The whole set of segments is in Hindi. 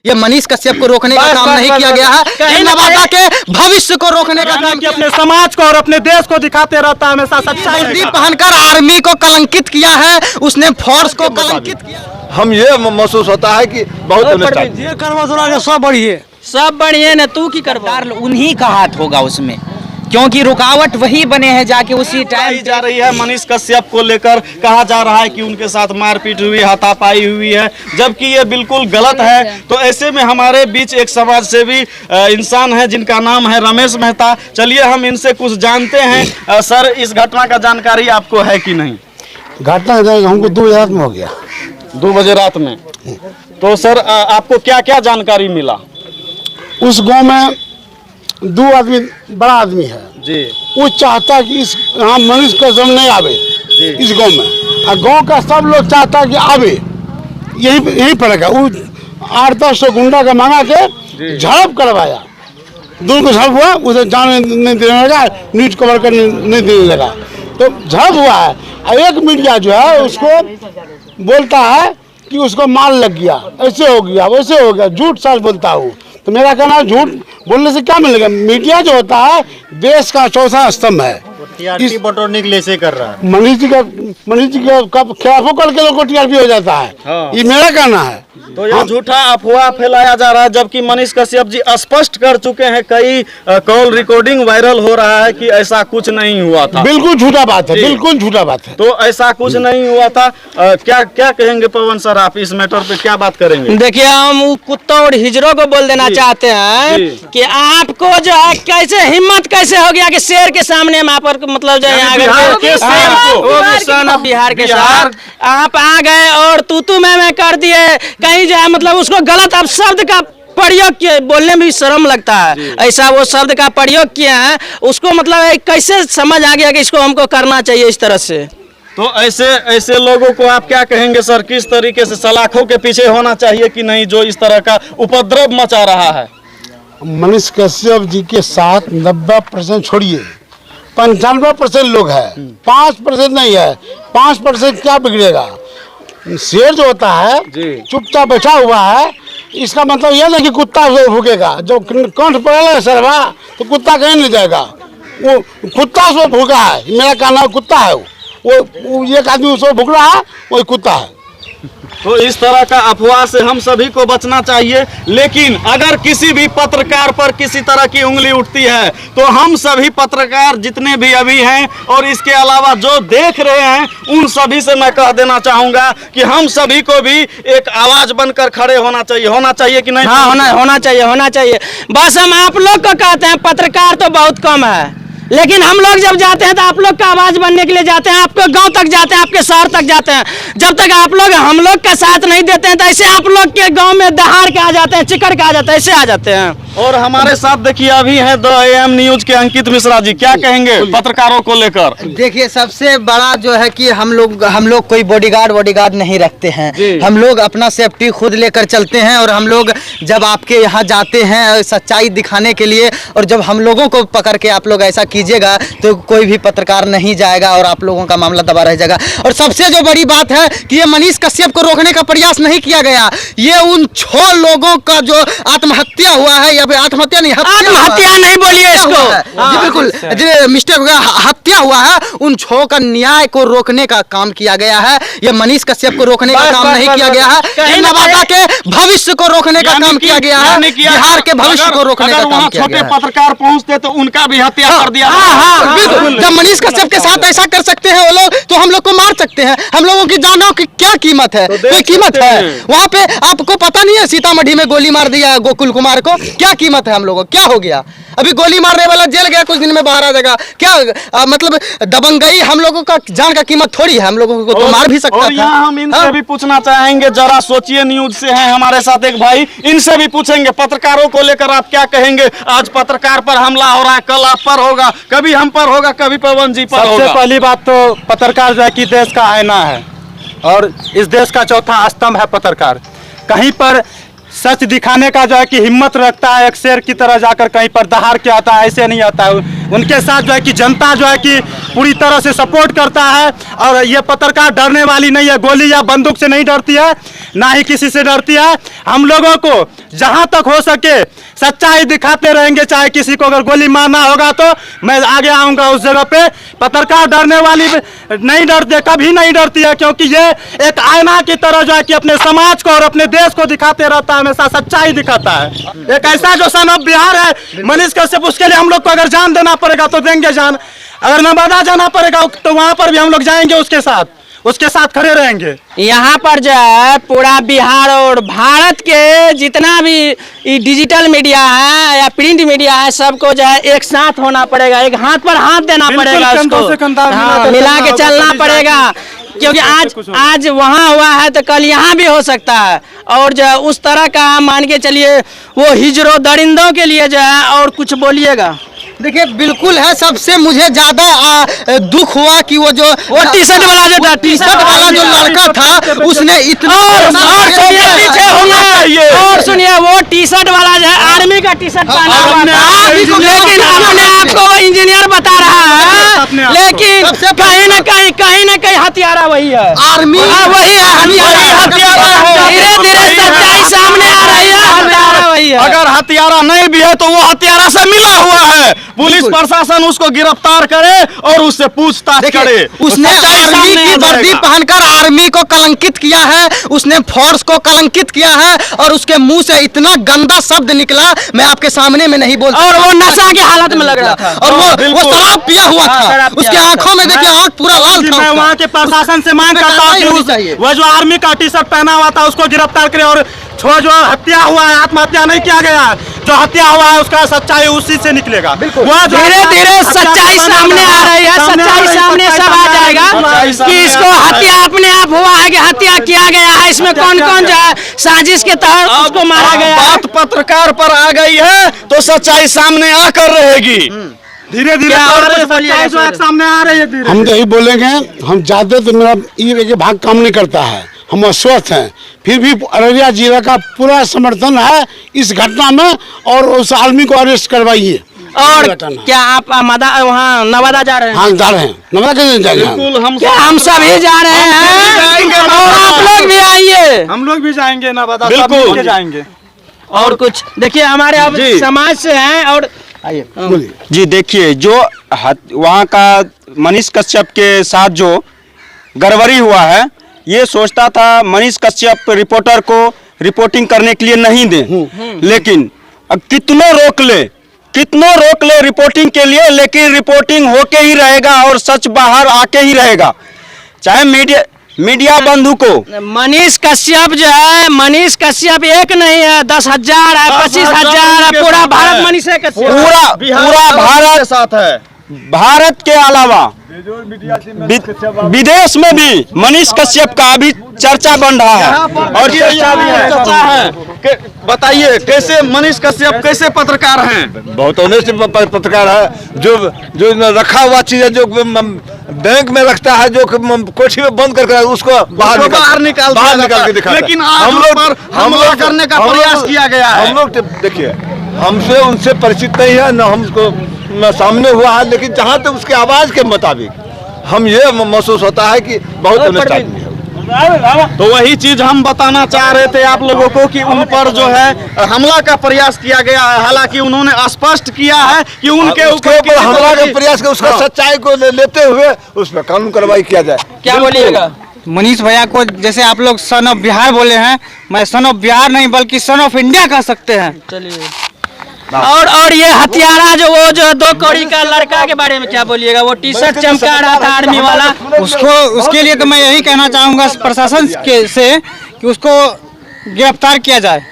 ये मनीष कश्यप को रोकने का काम नहीं किया गया है, नवादा के भविष्य को रोकने का काम, अपने समाज को और अपने देश को दिखाते रहता है हमेशा सच्चाई। वर्दी पहनकर आर्मी को कलंकित किया है, उसने फोर्स को कलंकित किया। हम ये महसूस होता है कि बहुत सब बढ़िया न तू की करवा, उन्हीं का हाथ होगा उसमें, क्योंकि रुकावट वही बने हैं जाके उसी टाइम जा रही है। मनीष कश्यप को लेकर कहा जा रहा है कि उनके साथ मारपीट हुई, हाथापाई हुई है, जबकि ये बिल्कुल गलत है। तो ऐसे में हमारे बीच एक समाज सेवी इंसान है जिनका नाम है रमेश मेहता। चलिए हम इनसे कुछ जानते हैं। सर, इस घटना का जानकारी आपको है कि नहीं? घटना हमको 2 बजे रात में हो गया। 2 बजे रात में। तो सर आपको क्या क्या जानकारी मिला? उस गांव में 2 आदमी, बड़ा आदमी है जी, वो चाहता कि इस यहाँ मनीष कश्यप नहीं आवे इस गांव में, और गांव का सब लोग चाहता कि आवे। यही फर्क है। वो 8-10 गुंडा का मंगा के झड़प करवाया, दोनों को झड़प हुआ, उसे जाने नहीं देने लगा, न्यूज कवर करने नहीं देने लगा, तो झड़प हुआ है। और एक मीडिया जो है उसको बोलता है कि उसको मार लग गया, ऐसे हो गया, वैसे हो गया, झूठ साल बोलता हूँ। तो मेरा कहना है झूठ बोलने से क्या मिलेगा? मीडिया जो होता है देश का चौथा स्तंभ है। टीआरपी बटोरने के लिए ऐसे कर रहा है। मनीष जी का खिलाफ करके लोग को टीआरपी हो जाता है। हाँ। ये मेरा कहना है। तो ये झूठा अफवाह फैलाया जा रहा है, जबकि मनीष कश्यप जी स्पष्ट कर चुके हैं, कई कॉल रिकॉर्डिंग वायरल हो रहा है कि ऐसा कुछ नहीं हुआ था। बिल्कुल झूठा बात है, बिल्कुल झूठा बात है। तो ऐसा कुछ नहीं हुआ था। क्या क्या कहेंगे पवन सर, आप इस मैटर पे क्या बात करेंगे? देखिए, हम कुत्तों और हिजरों को बोल देना चाहते हैं कि आपको जो है कैसे हिम्मत कैसे हो गया कि शेर के सामने वहाँ पर मतलब जो है बिहार के साथ आप आ गए और तू मैं कर दिए, कहीं जो है मतलब उसको गलत आप शब्द का प्रयोग किए, बोलने में भी शर्म लगता है। ऐसा वो शब्द का प्रयोग किए हैं, उसको मतलब कैसे समझ आ गया कि इसको हमको करना चाहिए इस तरह से। तो ऐसे लोगों को आप क्या कहेंगे सर, किस तरीके से सलाखों के पीछे होना चाहिए कि नहीं जो इस तरह का उपद्रव मचा रहा है? मनीष कश्यप जी के साथ 90% छोड़िए, 95% लोग है, 5% नहीं है। 5% क्या बिगड़ेगा? शेर जो होता है चुपचाप बैठा हुआ है, इसका मतलब यह नहीं कि कुत्ता भूकेगा। जो कंठ पड़ेगा सरवा तो कुत्ता कहीं नहीं जाएगा, वो कुत्ता उसमें भूखा है। मेरा कहना है कुत्ता है वो एक आदमी उसको भूख रहा है, वही कुत्ता है। तो इस तरह का अफवाह से हम सभी को बचना चाहिए। लेकिन अगर किसी भी पत्रकार पर किसी तरह की उंगली उठती है तो हम सभी पत्रकार जितने भी अभी हैं और इसके अलावा जो देख रहे हैं उन सभी से मैं कह देना चाहूंगा कि हम सभी को भी एक आवाज बनकर खड़े होना चाहिए कि नहीं? हाँ, होना चाहिए। बस हम आप लोग को कहते हैं, पत्रकार तो बहुत कम है, लेकिन हम लोग जब जाते हैं तो आप लोग का आवाज बनने के लिए जाते हैं, आपके गांव तक जाते हैं, आपके शहर तक जाते हैं। जब तक आप लोग हम लोग का साथ नहीं देते हैं तो ऐसे आप लोग के गांव में दहाड़ के आ जाते हैं, चिकड़ के आ जाते हैं, ऐसे आ जाते हैं। और हमारे साथ देखिए अभी है द AM न्यूज के अंकित मिश्रा जी, क्या कहेंगे पत्रकारों को लेकर? देखिए, सबसे बड़ा जो है कि हम लोग कोई बॉडीगार्ड नहीं रखते हैं। हम लोग अपना सेफ्टी खुद लेकर चलते हैं, और हम लोग जब आपके यहाँ जाते हैं सच्चाई दिखाने के लिए, और जब हम लोगों को पकड़ के आप लोग ऐसा कीजिएगा तो कोई भी पत्रकार नहीं जाएगा और आप लोगों का मामला दबा रह जाएगा। और सबसे जो बड़ी बात है कि ये मनीष कश्यप को रोकने का प्रयास नहीं किया गया, ये उन 6 लोगों का जो आत्महत्या हुआ है, या आत्महत्या नहीं, आत्महत्या नहीं बोलिए इसको, जी बिल्कुल मिस्टेक हो गया, हत्या हुआ है। उन 6 का न्याय को रोकने का काम किया गया है। ये मनीष कश्यप को रोकने का काम नहीं किया गया है, नवादा के भविष्य को रोकने का काम किया गया है, बिहार के भविष्य को रोकने का काम किया गया है। छोटे पत्रकार पहुंचते तो उनका भी हत्या कर दिया। हाँ, बिल्कुल। जब मनीष कश्यप के साथ ऐसा कर सकते हैं वो लोग, तो हम लोग को मार सकते हैं। हम लोगों की जानों की क्या कीमत है? कोई कीमत है? वहाँ पे आपको पता नहीं है सीतामढ़ी में गोली मार दिया गोकुल कुमार को, क्या कीमत है हम लोगों? क्या हो गया? अभी गोली मारने वाला जेल गया, कुछ दिन में बाहर आ जाएगा। क्या मतलब दबंगई हम लोगों का जान का कीमत थोड़ी है? हम लोगों को तो मार भी सकता था। यहाँ हम इनसे भी पूछना चाहेंगे, जरा सोचिए, न्यूज से हैं हमारे साथ एक भाई, इनसे भी पूछेंगे पत्रकारों को लेकर आप क्या कहेंगे? आज पत्रकार पर हमला हो रहा है, कल आप पर होगा, कभी हम पर होगा, कभी पवन जी पर होगा। सबसे पहली बात तो पत्रकार जो है कि देश का आईना है, और इस देश का चौथा स्तंभ है पत्रकार। कहीं पर सच दिखाने का जो है कि हिम्मत रखता है, एक शेर की तरह जाकर कहीं पर दहाड़ के आता है, ऐसे नहीं आता है। उनके साथ जो है कि जनता जो है कि पूरी तरह से सपोर्ट करता है, और ये पत्रकार डरने वाली नहीं है, गोली या बंदूक से नहीं डरती है। ना ही किसी से डरती है। हम लोगों को जहां तक हो सके सच्चाई दिखाते रहेंगे, चाहे किसी को अगर गोली मारना होगा तो मैं आगे आऊंगा उस जगह पे। पत्रकार डरने वाली नहीं डरते, कभी नहीं डरती है, क्योंकि ये एक आईना की तरह जो है कि अपने समाज को और अपने देश को दिखाते रहता है, हमेशा सच्चाई दिखाता है। एक ऐसा जो सन ऑफ बिहार है मनीष कश्यप, उसके लिए हम लोग को अगर जान देना पड़ेगा तो देंगे जान, अगर नवादा जाना पड़ेगा तो वहां पर भी हम लोग जाएंगे, उसके साथ खड़े रहेंगे। यहाँ पर जो है पूरा बिहार और भारत के जितना भी डिजिटल मीडिया है या प्रिंट मीडिया है, सबको जो है एक साथ होना पड़ेगा, एक हाथ पर हाथ देना पड़ेगा, उसको मिला के चलना पड़ेगा, क्योंकि आज वहाँ हुआ है तो कल यहाँ भी हो सकता है। और जो है उस तरह का मान के चलिए वो हिजरो दरिंदों के लिए जो है। और कुछ बोलिएगा। देखिए बिल्कुल है, सबसे मुझे ज्यादा दुख हुआ कि वो टी शर्ट वाला जो लड़का था उसने इतना और सुनिए वो टी शर्ट वाला जो है आर्मी का टी शर्ट पहना हुआ था, लेकिन अपने आपको वो इंजीनियर बता रहा है, लेकिन कहीं न कहीं हथियारा वही है, आर्मी वही है हथियारा। धीरे धीरे सच्चाई सामने आ रही है, हथियारा वही है। अगर हथियारा नहीं भी है तो वो हथियारा से मिला हुआ है, पुलिस प्रशासन उसको गिरफ्तार करे और उससे पूछताछ करे। उसने आर्मी की वर्दी पहनकर आर्मी को कलंकित किया है, उसने फोर्स को कलंकित किया है, और उसके मुंह से इतना गंदा शब्द निकला मैं आपके सामने में नहीं बोल। और वो नशा की हालत में लग रहा था, और वो शराब पिया हुआ था, उसके आंखों में देखिए आंख पूरा लाल था। मैं वहाँ के प्रशासन से मांग करता हूँ कि वो जो आर्मी का टी शर्ट पहना हुआ था उसको गिरफ्तार करे, और जो हत्या हुआ है, आत्महत्या नहीं किया गया, जो हत्या हुआ है उसका सच्चाई उसी से निकलेगा। धीरे धीरे सच्चाई सामने आ रही है, सच्चाई सामने सब आ जाएगा कि इसको हत्या अपने आप हुआ है कि हत्या किया गया है, इसमें कौन कौन जो है साजिश के तहत उसको मारा गया है। बात पत्रकार पर आ गई है तो सच्चाई सामने आकर रहेगी। धीरे धीरे सामने आ रही है। हम तो यही बोलेंगे, हम ज्यादा तो मेरा ये भाग काम नहीं करता है, हम अस्वस्थ हैं, फिर भी अररिया जिला का पूरा समर्थन है इस घटना में, और उस आदमी को अरेस्ट करवाइए। और क्या आप वहाँ नवादा जा रहे हैं? हाँ जा रहे हैं, नवादा कैसे जाएंगे? हम सभी जा रहे हैं, और आप लोग भी आइए। हम लोग भी जाएंगे नवादा, बिल्कुल जाएंगे। और कुछ देखिए हमारे अब समाज से हैं, और बोलिए। जी देखिए, जो वहाँ का मनीष कश्यप के साथ जो गड़बड़ी हुआ है, ये सोचता था मनीष कश्यप रिपोर्टर को रिपोर्टिंग करने के लिए नहीं दे, लेकिन कितनों रोक ले रिपोर्टिंग के लिए, लेकिन रिपोर्टिंग होके ही रहेगा और सच बाहर आके ही रहेगा, चाहे मीडिया बंधु को। मनीष कश्यप जो है, मनीष कश्यप एक नहीं है, 10,000 है, 25,000 है, पूरा भारत मनीष कश्यप, पूरा भारत के साथ है। भारत के अलावा विदेश में भी मनीष कश्यप का अभी चर्चा बन रहा है, और चर्चा है। बताइए कैसे मनीष कश्यप कैसे पत्रकार हैं? बहुत ऑनेस्ट पत्रकार है, जो रखा हुआ चीज है, जो बैंक में रखता है, जो कोठी में बंद करके उसको बाहर निकाल के दिखाता है। लेकिन हम लोग हमला करने का प्रयास किया गया है। हम लोग देखिए, हमसे उनसे परिचित नहीं है, न हमको न सामने हुआ है, लेकिन जहाँ तक उसके आवाज के मुताबिक हम ये महसूस होता है कि बहुत ऑनेस्ट आदमी है। तो वही चीज हम बताना चाह रहे थे आप लोगों को कि उन पर जो है हमला का प्रयास किया गया है, हालांकि उन्होंने स्पष्ट किया है कि उनके ऊपर हमला का प्रयास कर उसका सच्चाई को लेते हुए उस पर कानून कार्रवाई किया जाए। क्या बोलिएगा? मनीष भैया को जैसे आप लोग सन ऑफ बिहार बोले हैं, मैं सन ऑफ बिहार नहीं बल्कि सन ऑफ इंडिया कह सकते हैं। चलिए। और ये हथियारा जो वो जो 2 कौड़ी का लड़का के बारे में क्या बोलिएगा? वो टी शर्ट चमका रहा था आर्मी वाला, उसके लिए तो मैं यही कहना चाहूँगा प्रशासन से कि उसको गिरफ्तार किया जाए,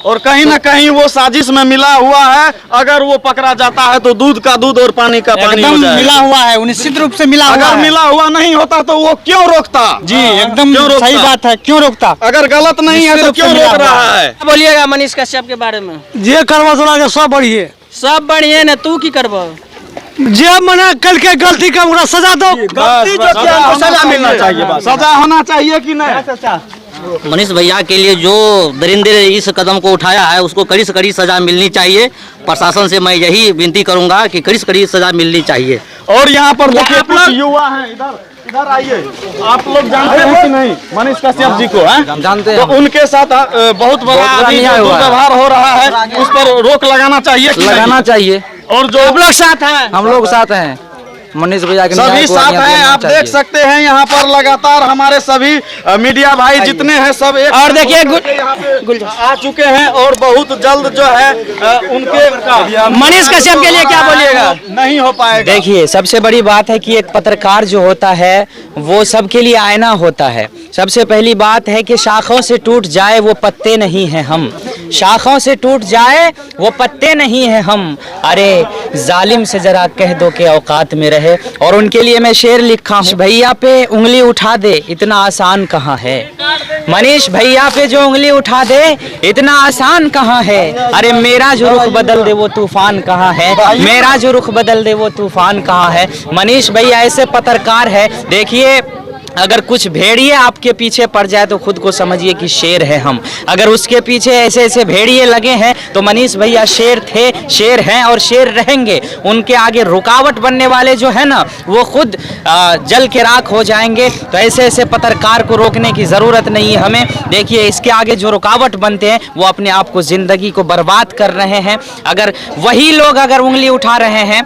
और कहीं ना कहीं वो साजिश में मिला हुआ है। अगर वो पकड़ा जाता है तो दूध का दूध और पानी का पानी हो जाएगा। मिला हुआ है, निश्चित रूप से मिला हुआ है। अगर मिला हुआ नहीं होता तो वो क्यों रोकता? जी एकदम सही बात है, क्यों रोकता? अगर गलत नहीं है तो क्यों रोक रहा है? बोलिएगा मनीष कश्यप के बारे में। जे करवा थोड़ा सब बढ़िए, सब बढ़िया ने, तू की करबो? जे मना कल के गलती का पूरा सजा दो, गलती जो सजा मिलना चाहिए, सजा होना चाहिए कि नहीं? मनीष भैया के लिए जो दरिंदे इस कदम को उठाया है उसको कड़ी से कड़ी सजा मिलनी चाहिए। प्रशासन से मैं यही विनती करूंगा कि कड़ी से कड़ी सजा मिलनी चाहिए। और यहाँ पर देखिए कुछ युवा हैं, इधर आइए। आप लोग जानते हैं कि नहीं मनीष कश्यप जी को? हैं? जानते हैं तो उनके साथ बहुत बड़ा अभी जो दुर्व्यवहार हो रहा है उस पर रोक लगाना चाहिए कि नहीं? चाहिए। और जो आप लोग साथ हैं, हम लोग साथ हैं, मनीष भैया के सभी साथ हैं। आप देख सकते हैं यहाँ पर लगातार हमारे सभी मीडिया भाई जितने हैं सब एक और देखिए यहाँ पे आ चुके हैं और बहुत जल्द जो है उनके मनीष कश्यप के लिए क्या बोलिएगा? नहीं हो पाएगा। देखिए, सबसे बड़ी बात है कि एक पत्रकार जो होता है वो सबके लिए आईना होता है। सबसे पहली बात है कि शाखों से टूट जाए वो पत्ते नहीं हैं हम, शाखों से टूट जाए वो पत्ते नहीं हैं हम। अरे जालिम से जरा कह दो कि औकात में रहे। और उनके लिए मैं शेर लिखा हूँ, भैया पे उंगली उठा दे इतना आसान कहाँ है। मनीष भैया पे जो उंगली उठा दे इतना आसान कहाँ है। अरे मेरा जो रुख बदल दे वो तूफान कहाँ है, मेरा जो रुख बदल दे वो तूफान कहाँ है। मनीष भैया ऐसे पत्रकार है, देखिए अगर कुछ भेड़िए आपके पीछे पड़ जाए तो खुद को समझिए कि शेर है हम। अगर उसके पीछे ऐसे ऐसे भेड़िए लगे हैं तो मनीष भैया शेर थे, शेर हैं और शेर रहेंगे। उनके आगे रुकावट बनने वाले जो है ना वो खुद जल के राख हो जाएंगे। तो ऐसे ऐसे पत्रकार को रोकने की ज़रूरत नहीं है हमें। देखिए इसके आगे जो रुकावट बनते हैं वो अपने आप को, ज़िंदगी को बर्बाद कर रहे हैं। अगर वही लोग अगर उंगली उठा रहे हैं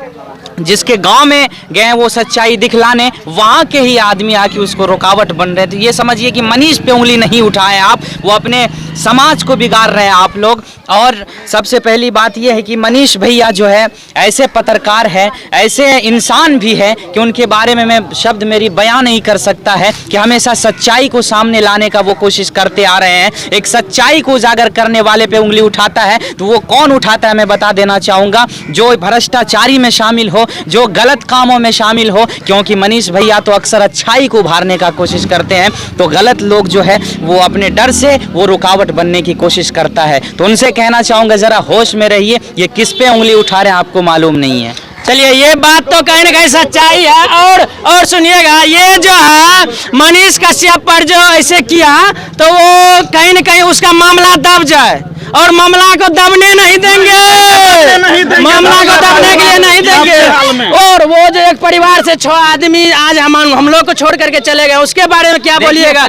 जिसके गांव में गए वो सच्चाई दिखलाने, वहाँ के ही आदमी आके उसको रुकावट बन रहे हैं, तो ये समझिए कि मनीष पे उंगली नहीं उठाए आप, वो अपने समाज को बिगाड़ रहे हैं आप लोग। और सबसे पहली बात ये है कि मनीष भैया जो है ऐसे पत्रकार है, ऐसे इंसान भी है कि उनके बारे में मैं शब्द मेरी बयान नहीं कर सकता है कि हमेशा सच्चाई को सामने लाने का वो कोशिश करते आ रहे हैं। एक सच्चाई को उजागर करने वाले पे उंगली उठाता है तो वो कौन उठाता है मैं बता देना चाहूँगा, जो भ्रष्टाचारी में शामिल हो, जो गलत कामों में शामिल हो। क्योंकि मनीष भैया तो अक्सर अच्छाई को उभारने का कोशिश करते हैं, तो गलत लोग जो है वो अपने डर से वो रुकावट बनने की कोशिश करता है। तो उनसे कहना चाहूँगा जरा होश में रहिए, ये किस पे उंगली उठा रहे हैं आपको मालूम नहीं है। चलिए ये बात तो कहीं ना कहीं सच्चाई है। और सुनिएगा, ये जो है मनीष कश्यप पर जो ऐसे किया तो वो कहीं ना कहीं उसका मामला दब जाए, और मामला को दबने नहीं देंगे, मामला को दबने के लिए नहीं देंगे। और वो जो एक परिवार से 6 आदमी आज हम लोग को छोड़ करके चले गए, उसके बारे में क्या बोलिएगा?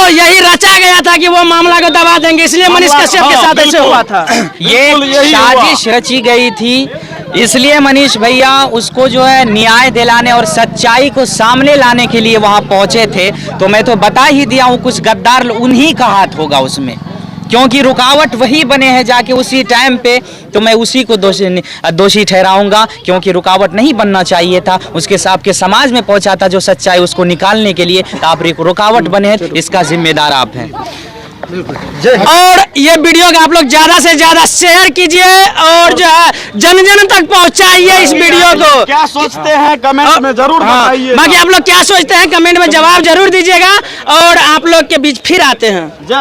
यही रचा गया था कि वो मामला को दबा देंगे, इसलिए मनीष कश्यप के साथ ऐसे हुआ था। ये साजिश रची गई थी, इसलिए मनीष भैया उसको जो है न्याय दिलाने और सच्चाई को सामने लाने के लिए वहां पहुंचे थे। तो मैं तो बता ही दिया हूं, कुछ गद्दार उन्हीं का हाथ होगा उसमें, क्योंकि रुकावट वही बने हैं जाके उसी टाइम पे। तो मैं उसी को दोषी ठहराऊंगा, क्योंकि रुकावट नहीं बनना चाहिए था, उसके साथ के समाज में पहुंचा था जो सच्चाई उसको निकालने के लिए, तो आप रुकावट बने हैं, इसका जिम्मेदार आप हैं। और ये वीडियो को आप लोग ज्यादा से ज्यादा शेयर कीजिए और जो है जन जन तक पहुंचाइए इस वीडियो को। क्या सोचते हैं कमेंट में जरूर बताइए। बाकी आप लोग क्या सोचते हैं कमेंट में जवाब जरूर दीजिएगा, और आप लोग के बीच फिर आते हैं। जय